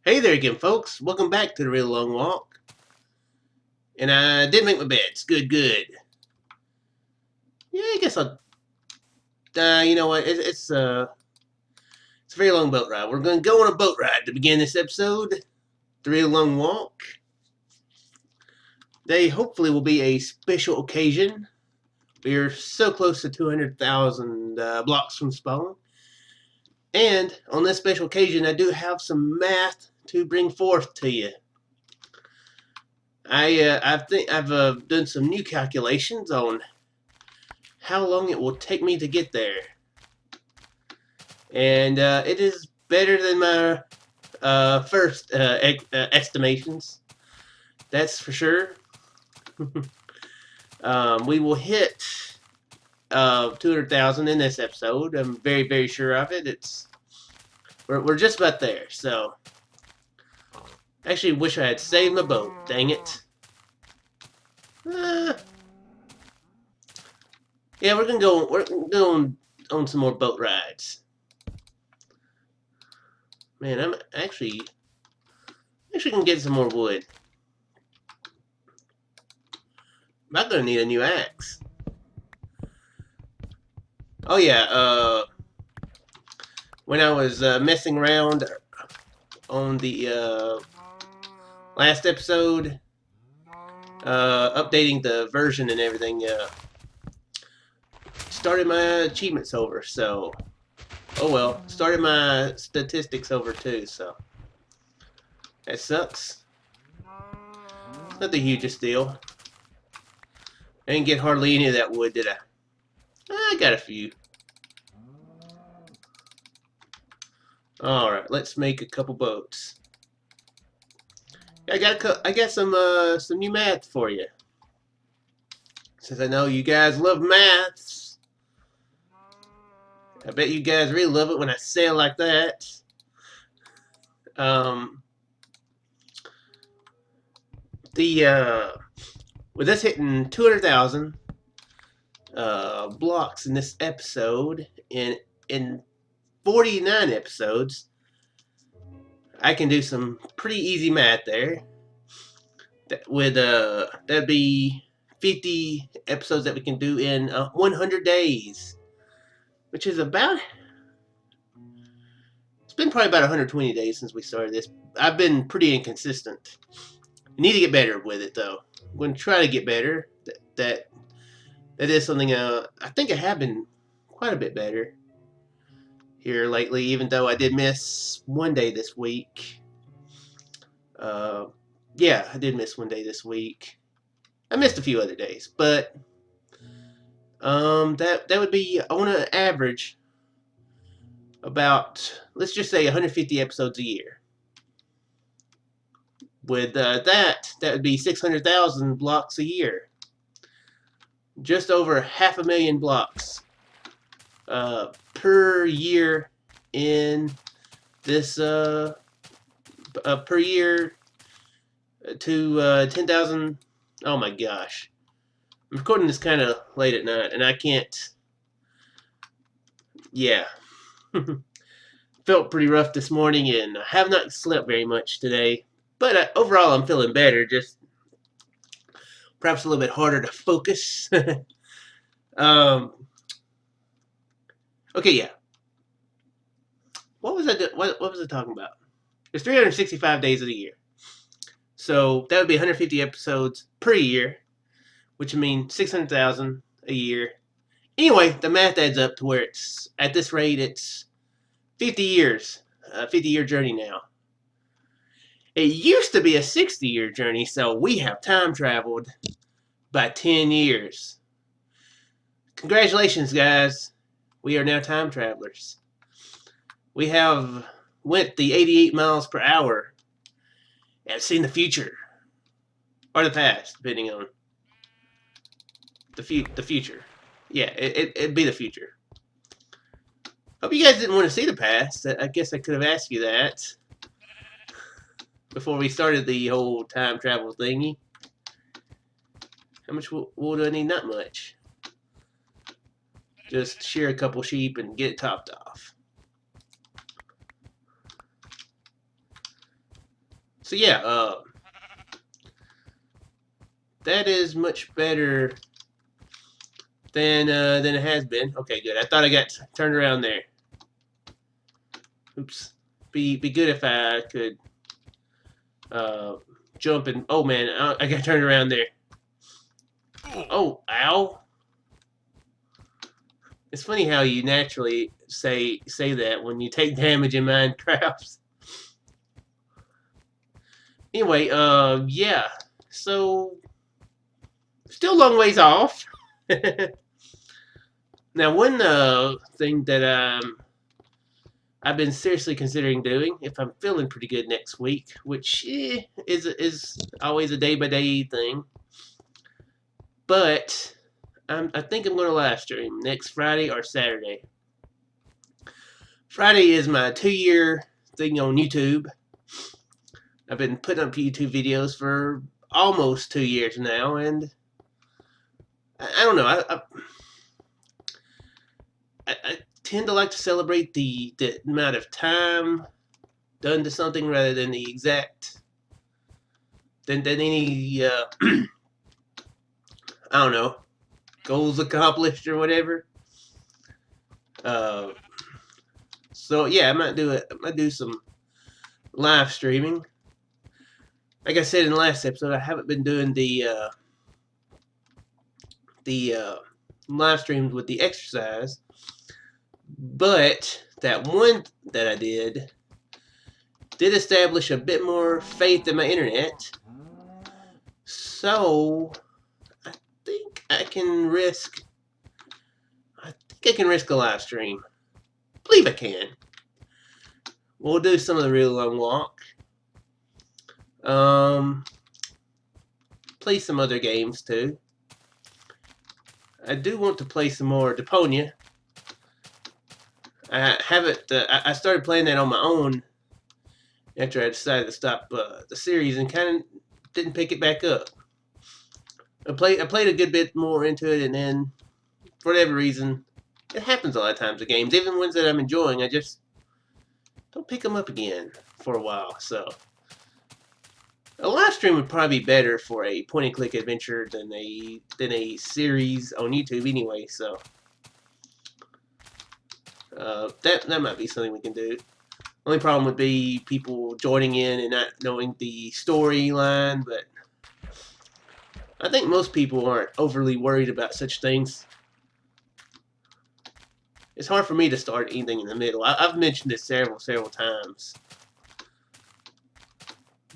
Hey there again, folks. Welcome back to the Real Long Walk. And I did make my beds. Good. Yeah, I guess I'll. You know what? It's a very long boat ride. We're going to go on a boat ride to begin this episode. The Real Long Walk. They hopefully will be a special occasion. We are so close to 200,000 blocks from spawn. And on this special occasion, I do have some math to bring forth to you. I think I've done some new calculations on how long it will take me to get there. And it is better than my first estimations. That's for sure. We will hit 200,000 in this episode. I'm very sure of it. We're just about there. So, actually, wish I had saved my boat. Dang it. Yeah, we're gonna go. We're going on some more boat rides. Man, I'm actually gonna get some more wood. I'm gonna need a new axe. Oh yeah, when I was messing around on the last episode, updating the version and everything, started my achievements over. So, oh well, started my statistics over too. So that sucks. It's not the hugest deal. I didn't get hardly any of that wood, did I? I got a few. All right, let's make a couple boats. I got some new math for you. Since I know you guys love maths, I bet you guys really love it when I say it like that. With us hitting 200,000 blocks in this episode, in 49 episodes, I can do some pretty easy math there. That'd be 50 episodes that we can do in 100 days, which is about. It's been probably about 120 days since we started this. I've been pretty inconsistent. I need to get better with it though. I'm going to try to get better. That is something I think I have been quite a bit better here lately, even though I did miss one day this week. Yeah, I did miss one day this week. I missed a few other days, but that would be, I want to average about, let's just say 150 episodes a year. With that would be 600,000 blocks a year. Just over 500,000 blocks per year in this per year to 10,000. Oh my gosh. I'm recording this kind of late at night and I can't. Yeah. Felt pretty rough this morning and I have not slept very much today. But overall, I'm feeling better. Just perhaps a little bit harder to focus. Okay, yeah. What was what was I talking about? There's 365 days of the year. So that would be 150 episodes per year, which would mean 600,000 a year. Anyway, the math adds up to where it's, at this rate, it's 50 years. 50-year journey now. It used to be a 60-year journey, so we have time traveled by 10 years. Congratulations, guys. We are now time travelers. We have went the 88 miles per hour and seen the future. Or the past, depending on the future. Yeah, it'd be the future. Hope you guys didn't want to see the past. I guess I could have asked you that before we started the whole time travel thingy. How much wool do I need? Not much. Just shear a couple sheep and get it topped off. So yeah, that is much better than it has been. Okay, good. I thought I got turned around there. Oops. Be good if I could jump and oh man, I got turned around there. Oh, ow. It's funny how you naturally say that when you take damage in Minecraft. Anyway, yeah. So still a long ways off. Now, one thing that I've been seriously considering doing, if I'm feeling pretty good next week, which is always a day by day thing, but I think I'm going to live stream next Friday or Saturday. Friday is my 2-year thing on YouTube. I've been putting up YouTube videos for almost 2 years now, and I don't know. I tend to like to celebrate the amount of time done to something rather than the exact than any I don't know, goals accomplished or whatever. Uh, so yeah, I might do some live streaming. Like I said in the last episode, I haven't been doing the live streams with the exercise, but that one that I did establish a bit more faith in my internet. So I think I can risk a live stream. I believe I can. We'll do some of the real long walk. Play some other games too. I do want to play some more Deponia. I haven't. I started playing that on my own after I decided to stop the series and kind of didn't pick it back up. I played a good bit more into it, and then for whatever reason, it happens a lot of times with games, even ones that I'm enjoying. I just don't pick them up again for a while. So a live stream would probably be better for a point-and-click adventure than a series on YouTube anyway. So that might be something we can do. Only problem would be people joining in and not knowing the storyline, but I think most people aren't overly worried about such things. It's hard for me to start anything in the middle. I've mentioned this several times.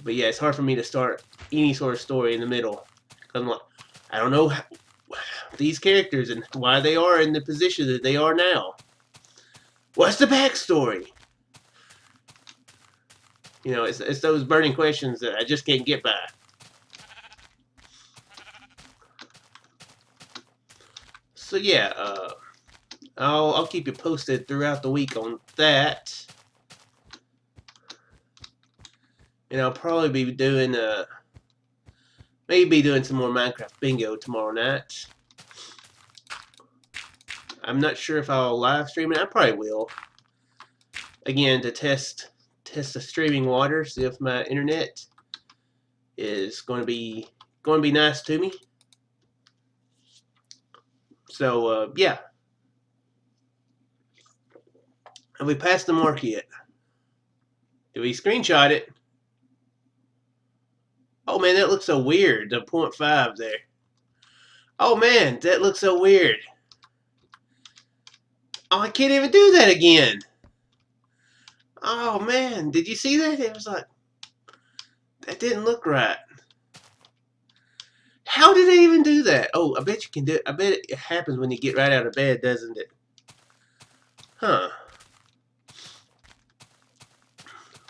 But yeah, it's hard for me to start any sort of story in the middle. I'm like, I don't know these characters and why they are in the position that they are now. What's the backstory? You know, it's those burning questions that I just can't get by. So yeah, I'll keep you posted throughout the week on that. And I'll probably be doing maybe doing some more Minecraft bingo tomorrow night. I'm not sure if I'll live stream it. I probably will. Again, to test the streaming water, see if my internet is going to be nice to me. So yeah, have we passed the mark yet? Did we screenshot it? Oh man, that looks so weird. The 0.5 there. Oh man, that looks so weird. Oh, I can't even do that again. Oh man, did you see that? It was like, that didn't look right. How did they even do that? Oh, I bet you can do it. I bet it happens when you get right out of bed, doesn't it? Huh.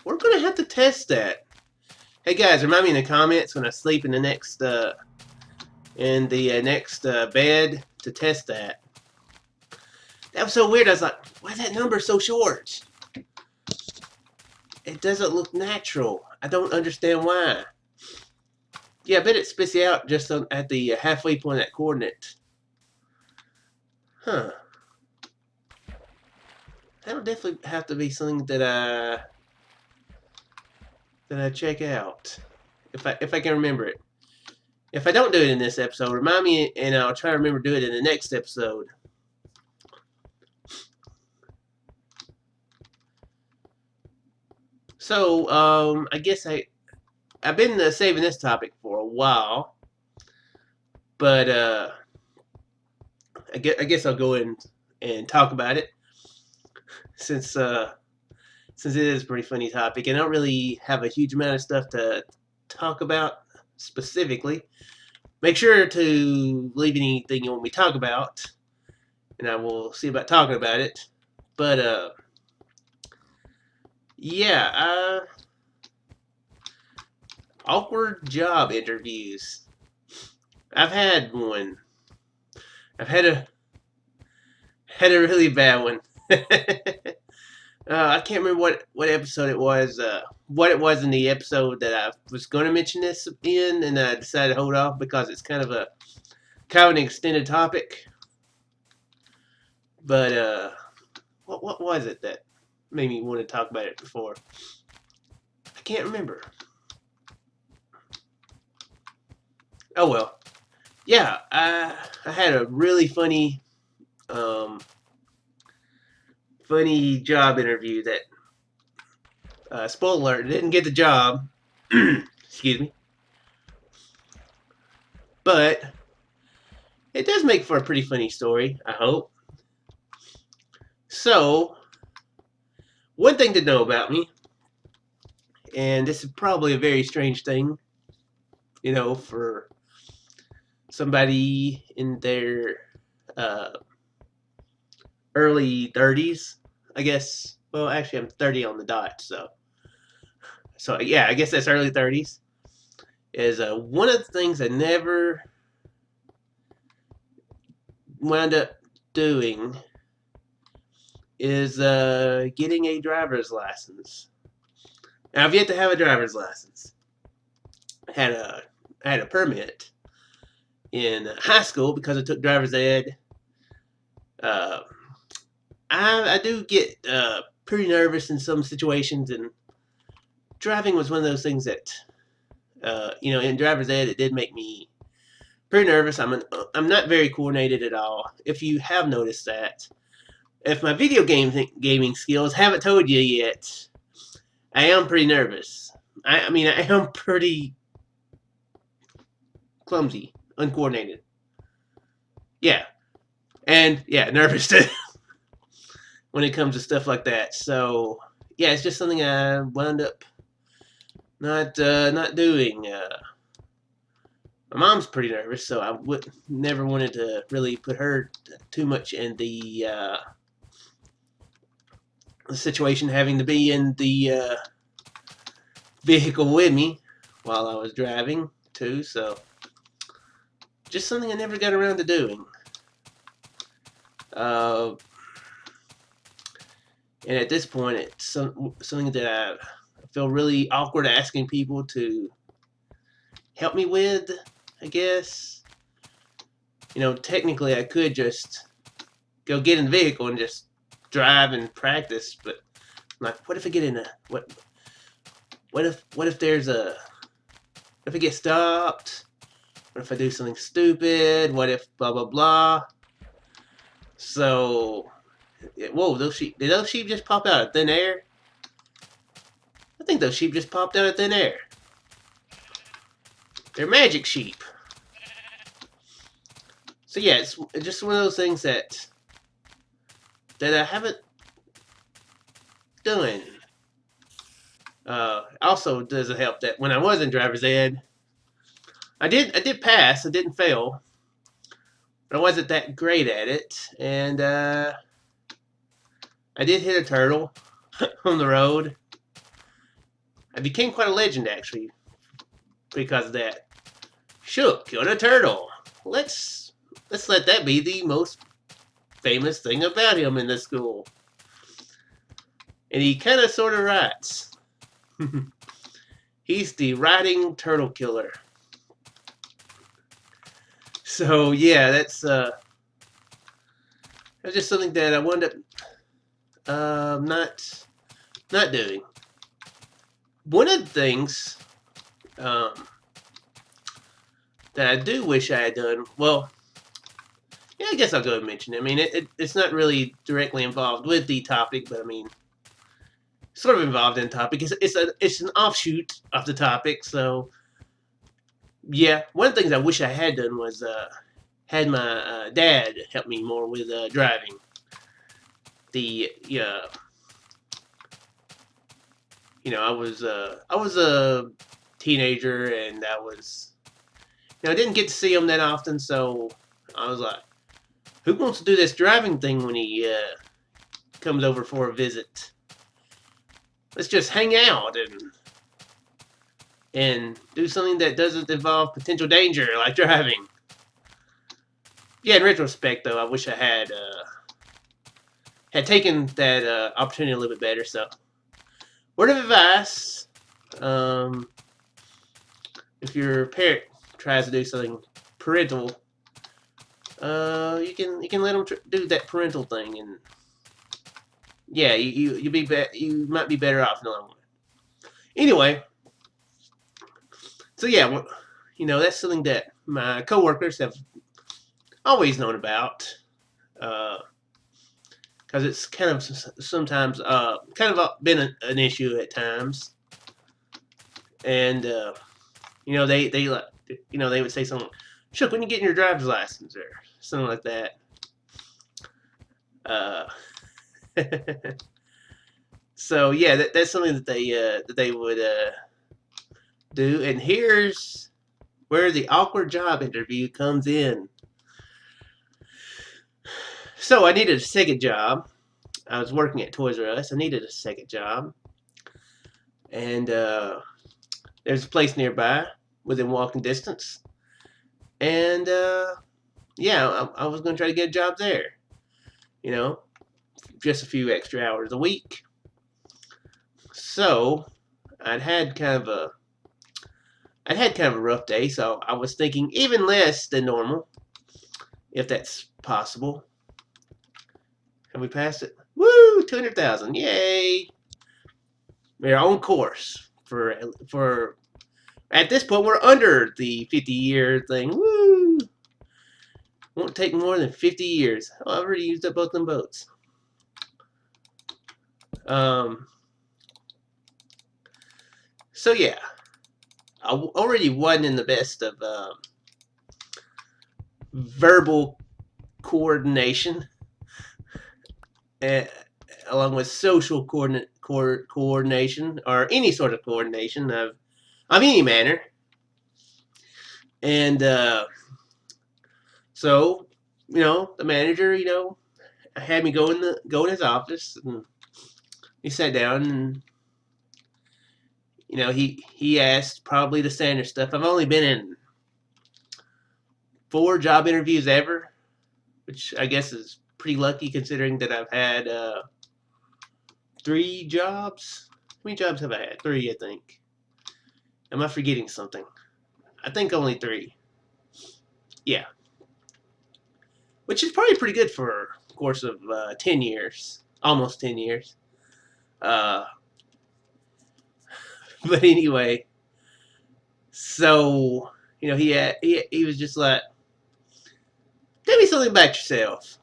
We're gonna have to test that. Hey guys, remind me in the comments when I sleep in the next bed to test that. That was so weird. I was like, why is that number so short? It doesn't look natural. I don't understand why. Yeah, I bet it spits you out just at the halfway point of that coordinate. Huh. That'll definitely have to be something that that I check out? If I can remember it. If I don't do it in this episode, remind me, and I'll try to remember to do it in the next episode. So, I guess I've been saving this topic for a while, but I guess I'll go in and talk about it since it is a pretty funny topic, and I don't really have a huge amount of stuff to talk about specifically. Make sure to leave anything you want me to talk about, and I will see about talking about it. But yeah, awkward job interviews. I've had one. I've had a really bad one. I can't remember what episode it was. What it was in the episode that I was going to mention this in, and I decided to hold off because it's kind of an extended topic. But what was it that made me want to talk about it before? I can't remember. Oh well. Yeah, I had a really funny job interview that, spoiler alert, didn't get the job. Excuse me. But it does make for a pretty funny story, I hope. So, one thing to know about me, and this is probably a very strange thing, for somebody in their early 30s, I guess. Well, actually, I'm 30 on the dot, so yeah, I guess that's early 30s. Is one of the things I never wound up doing is getting a driver's license. Now, I've yet to have a driver's license. I had a permit in high school because I took driver's ed. I do get pretty nervous in some situations, and driving was one of those things that, in driver's ed, it did make me pretty nervous. I'm not very coordinated at all. If you have noticed that, if my video gaming skills haven't told you yet, I am pretty nervous. I mean, I am pretty clumsy, uncoordinated. Yeah, and yeah, nervous too when it comes to stuff like that. So yeah, it's just something I wound up not doing. My mom's pretty nervous, so I never wanted to really put her too much in the situation, having to be in the vehicle with me while I was driving too. So just something I never got around to doing. And at this point, it's something that I feel really awkward asking people to help me with, I guess. Technically I could just go get in the vehicle and just drive and practice, but I'm like, what if I get in what if there's what if I get stopped? What if I do something stupid? What if blah blah blah? So, whoa, did those sheep just pop out of thin air? I think those sheep just popped out of thin air. They're magic sheep. So yeah, it's just one of those things that I haven't done. Also, doesn't help that when I was in driver's ed, I did pass. I didn't fail, but I wasn't that great at it, and I did hit a turtle on the road. I became quite a legend actually because of that. Shook killed a turtle. Let's let that be the most famous thing about him in the school. And he kind of sort of writes. He's the writing turtle killer. So yeah, that's just something that I wound up not doing. one of the things um, that I do wish I had done, well, yeah, I guess I'll go ahead and mention it. I mean, it's not really directly involved with the topic, but I mean, sort of involved in the topic. It's an offshoot of the topic. So yeah, one of the things I wish I had done was had my dad help me more with driving. The I was a teenager, and I didn't get to see him that often, so I was like, who wants to do this driving thing when he comes over for a visit? Let's just hang out and do something that doesn't involve potential danger like driving. Yeah, in retrospect, though, I wish I had taken that opportunity a little bit better. So, word of advice: um, if your parent tries to do something parental, you can let them do that parental thing, and yeah, you might be better off in the long run. Anyway, so yeah, that's something that my coworkers have always known about, because it's kind of sometimes been an issue at times, and they would say something, Chuck, when you getting your driver's license or something like that. Uh, so yeah, that's something that they would do, and here's where the awkward job interview comes in. So I needed a second job. I was working at Toys R Us. I needed a second job, and there's a place nearby within walking distance, and yeah, I was going to try to get a job there. You know, just a few extra hours a week. So I'd had kind of a rough day, so I was thinking even less than normal, if that's possible. Have we passed it? Woo! 200,000! Yay! We're on course for. At this point, we're under the 50-year thing. Woo! Won't take more than 50 years. Oh, I've already used up both them boats. So yeah, I already wasn't in the best of verbal coordination, uh, along with social coordination or any sort of coordination of any manner. And so, the manager, had me go in his office, and he sat down, and he asked probably the standard stuff. I've only been in 4 job interviews ever, which I guess is pretty lucky considering that I've had 3 jobs. How many jobs have I had? 3, I think. Am I forgetting something? I think only 3. Yeah. Which is probably pretty good for a course of 10 years. Almost 10 years. But anyway, so, he was just like, tell me something about yourself.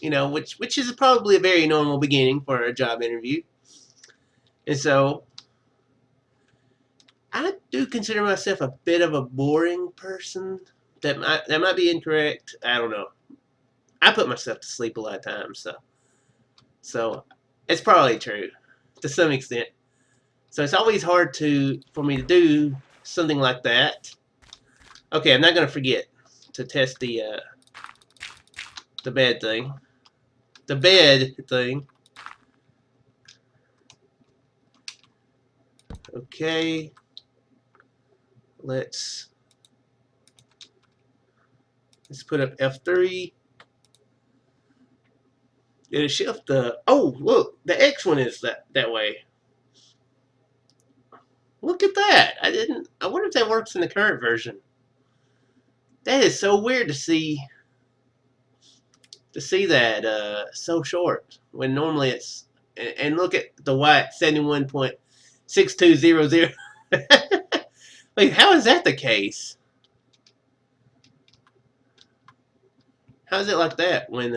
Which is probably a very normal beginning for a job interview. And so, I do consider myself a bit of a boring person. That might be incorrect. I don't know. I put myself to sleep a lot of times, so it's probably true to some extent. So it's always hard for me to do something like that. Okay, I'm not gonna forget to test the bed thing. The bed thing. Okay. Let's put up F3. It'll shift the. Oh, look, the X one is that way. Look at that. I wonder if that works in the current version. That is so weird to see that so short when normally it's. And look at the white 71.7 6200. Wait, how is that the case? How is it like that when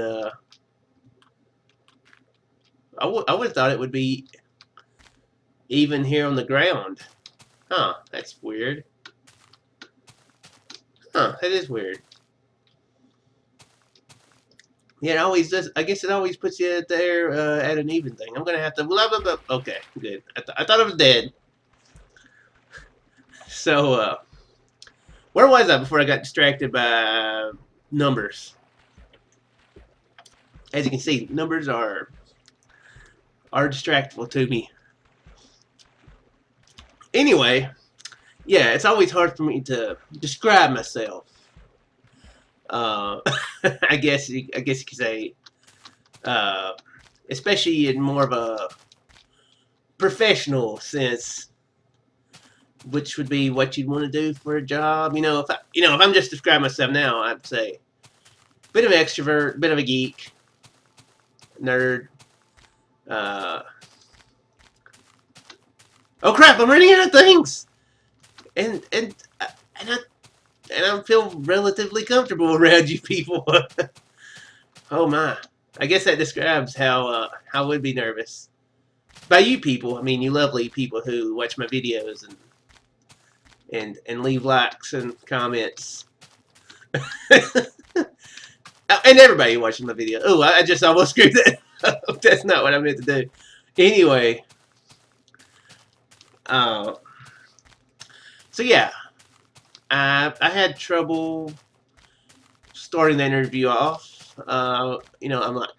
I would have thought it would be even here on the ground. Huh, that's weird. Huh, that is weird. Yeah, it always does. I guess it always puts you there at an even thing. I'm gonna have to blah blah blah. Okay, good. I thought it was dead. So, where was I before I got distracted by numbers? As you can see, numbers are distractful to me. Anyway, yeah, it's always hard for me to describe myself. I guess you could say, especially in more of a professional sense, which would be what you'd want to do for a job. If I'm just describing myself now, I'd say bit of an extrovert, bit of a geek, nerd. Oh crap! I'm running out of things, and I feel relatively comfortable around you people. Oh my! I guess that describes how I would be nervous. By you people, I mean you lovely people who watch my videos and leave likes and comments. And everybody watching my video. Oh, I just almost screwed that up. That's not what I meant to do. Anyway, so yeah, I had trouble starting the interview off. I'm like,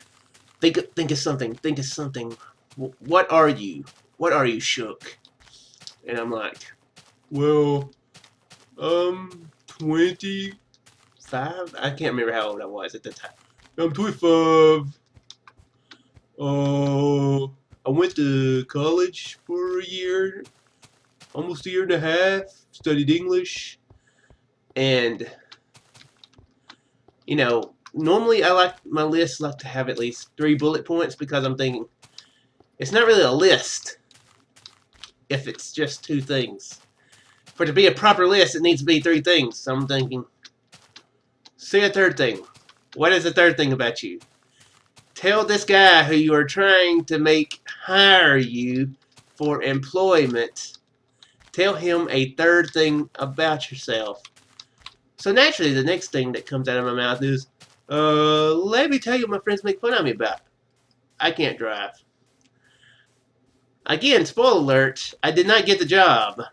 think of something. Think of something. What are you? What are you, Shook? And I'm like, well, 25. I can't remember how old I was at the time. I'm 25. I went to college for a year, almost a year and a half. Studied English, and normally I like my lists like to have at least 3 bullet points because I'm thinking it's not really a list if it's just 2 things. For it to be a proper list, it needs to be 3 things. So I'm thinking, say a third thing. What is the third thing about you? Tell this guy who you are trying to make hire you for employment. Tell him a third thing about yourself. So naturally, the next thing that comes out of my mouth is, let me tell you what my friends make fun of me about. I can't drive. Again, spoiler alert, I did not get the job.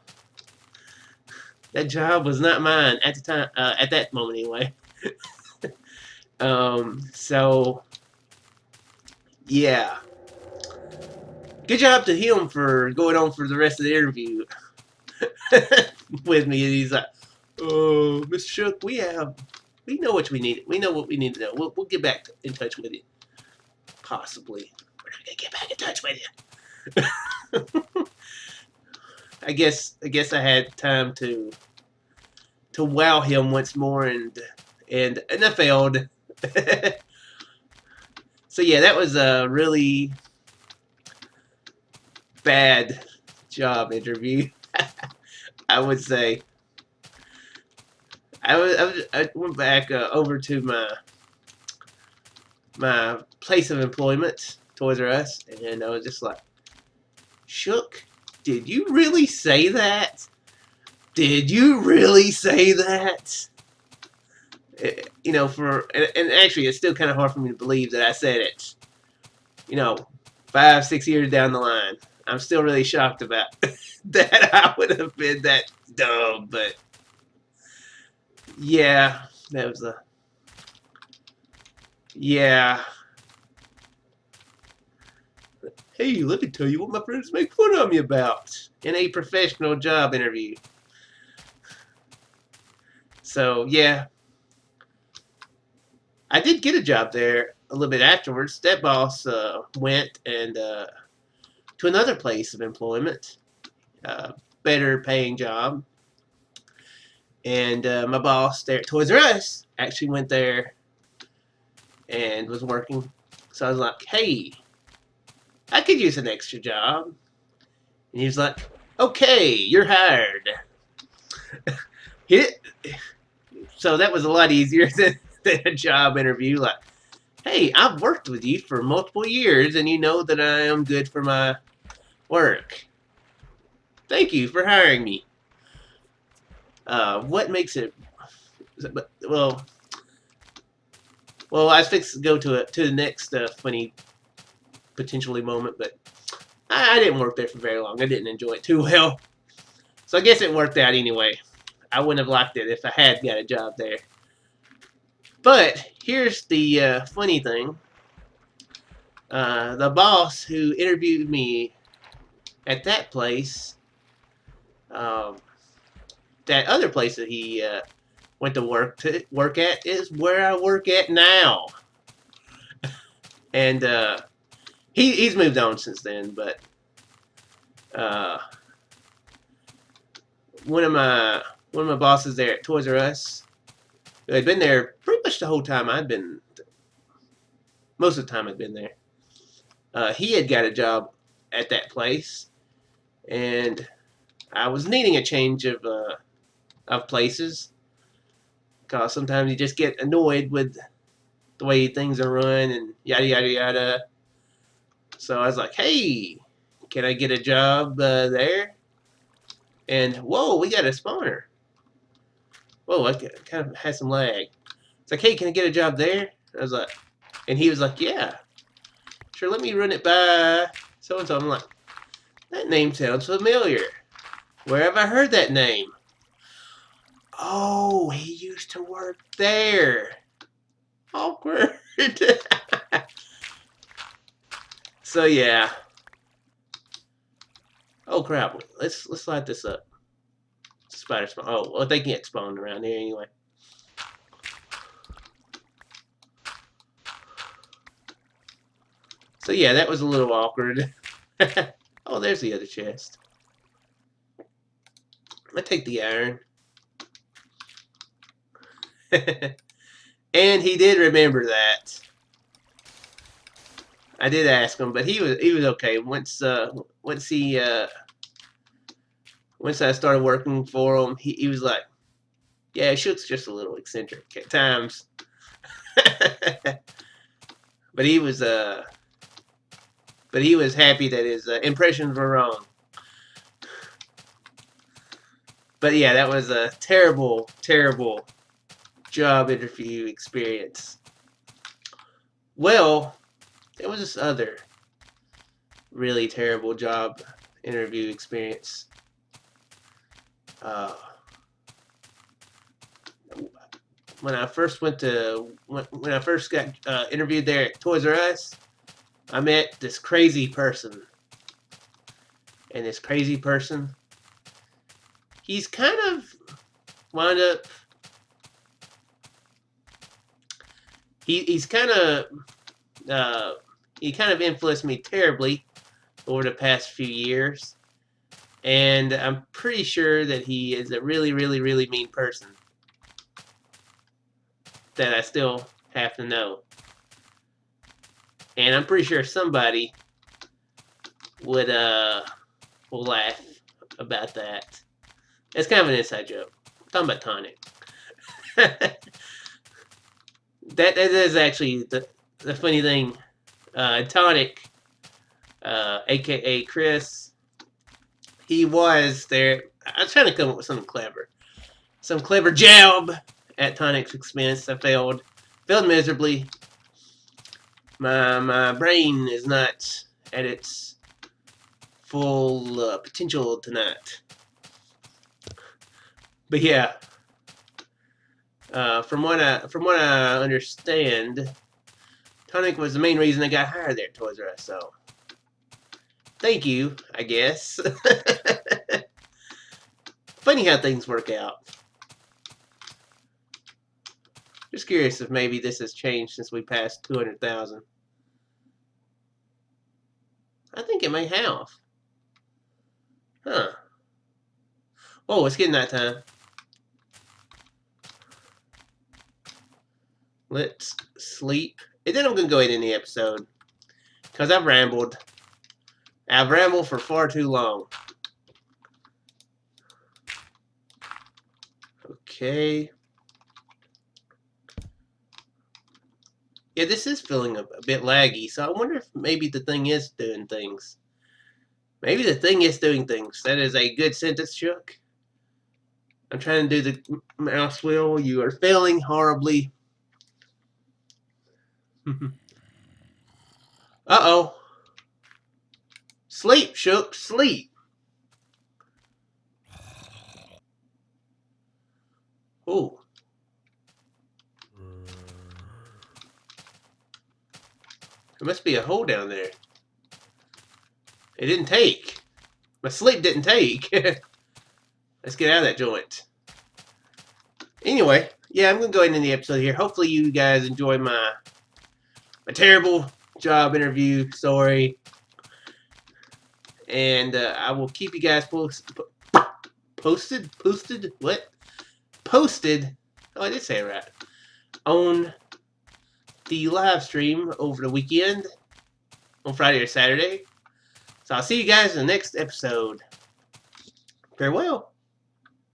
That job was not mine at the time, at that moment anyway. So, yeah. Good job to him for going on for the rest of the interview with me. And he's like, oh, Mr. Shook, we know what we need. We know what we need to know. We'll get back in touch with you. Possibly. We're not going to get back in touch with you. I guess I had time to wow him once more, and I failed. So yeah, that was a really bad job interview. I would say. I went back over to my place of employment, Toys R Us, and I was just like, Shook, did you really say that? Did you really say that? And actually, it's still kind of hard for me to believe that I said it. 5, 6 years down the line, I'm still really shocked about that. I would have been that dumb, but yeah, that was yeah. Hey, let me tell you what my friends make fun of me about in a professional job interview. So yeah, I did get a job there a little bit afterwards. That boss went and to another place of employment, better paying job. And my boss there at Toys R Us actually went there and was working. So I was like, hey, I could use an extra job. And he was like, Okay, you're hired. Hit. So that was a lot easier than a job interview. Like, hey, I've worked with you for multiple years, and you know that I am good for my work. Thank you for hiring me. What makes it? Well, I was fixed to go to the next funny potentially moment, but I didn't work there for very long. I didn't enjoy it too well, so I guess it worked out anyway. I wouldn't have liked it if I had got a job there. But here's the funny thing: the boss who interviewed me at that place, um, that other place that he went to work at, is where I work at now, and he's moved on since then. But uh, one of my bosses there at Toys R Us, who had been there pretty much the whole time I'd been, most of the time I'd been there. He had got a job at that place, and I was needing a change of places, because sometimes you just get annoyed with the way things are run and yada yada yada. So I was like, "Hey, can I get a job there?" And whoa, we got a spawner. Whoa, I kind of had some lag. It's like, "Hey, can I get a job there?" I was like, and he was like, "Yeah, sure. Let me run it by so and so." I'm like, "That name sounds familiar. Where have I heard that name?" Oh, he used to work there. Awkward. So yeah. Oh crap. Let's light this up. Spider spawn. Oh, well, they can get spawned around here anyway. So yeah, that was a little awkward. Oh, there's the other chest. I take the iron. And he did remember that. I did ask him, but he was okay. Once he once I started working for him, he was like, "Yeah, Shook's just a little eccentric at times." But he was happy that his impressions were wrong. But yeah, that was a terrible, terrible job interview experience. Well, there was this other really terrible job interview experience. When I first when I first got interviewed there at Toys R Us, I met this crazy person, and this crazy person, he's kind of wound up. He's kind of he kind of influenced me terribly over the past few years, and I'm pretty sure that he is a really, really, really mean person that I still have to know. And I'm pretty sure somebody would will laugh about that. It's kind of an inside joke. I'm talking about Tonic. that is actually the funny thing. Tonic, aka Chris, he was there. I was trying to come up with something clever, some clever jab at Tonic's expense. I failed miserably. My brain is not at its full potential tonight. But yeah, from what I understand, Tonic was the main reason I got hired there at Toys R Us. So thank you, I guess. Funny how things work out. Just curious if maybe this has changed since we passed 200,000. I think it may have. Huh. Oh, it's getting that time. Let's sleep. And then I'm going to go ahead and end the episode. Because I've rambled. I've rambled for far too long. Okay. Yeah, this is feeling a bit laggy, so I wonder if maybe the thing is doing things. Maybe the thing is doing things. That is a good sentence, Chuck. I'm trying to do the mouse wheel. You are failing horribly. Uh-oh. Sleep, Shook, sleep. Oh. There must be a hole down there. It didn't take. My sleep didn't take. Let's get out of that joint. Anyway, yeah, I'm going to go ahead and end the episode here. Hopefully you guys enjoy my terrible job interview story. And I will keep you guys posted. What? Posted. Oh, I did say it right. On the live stream over the weekend. On Friday or Saturday. So I'll see you guys in the next episode. Farewell.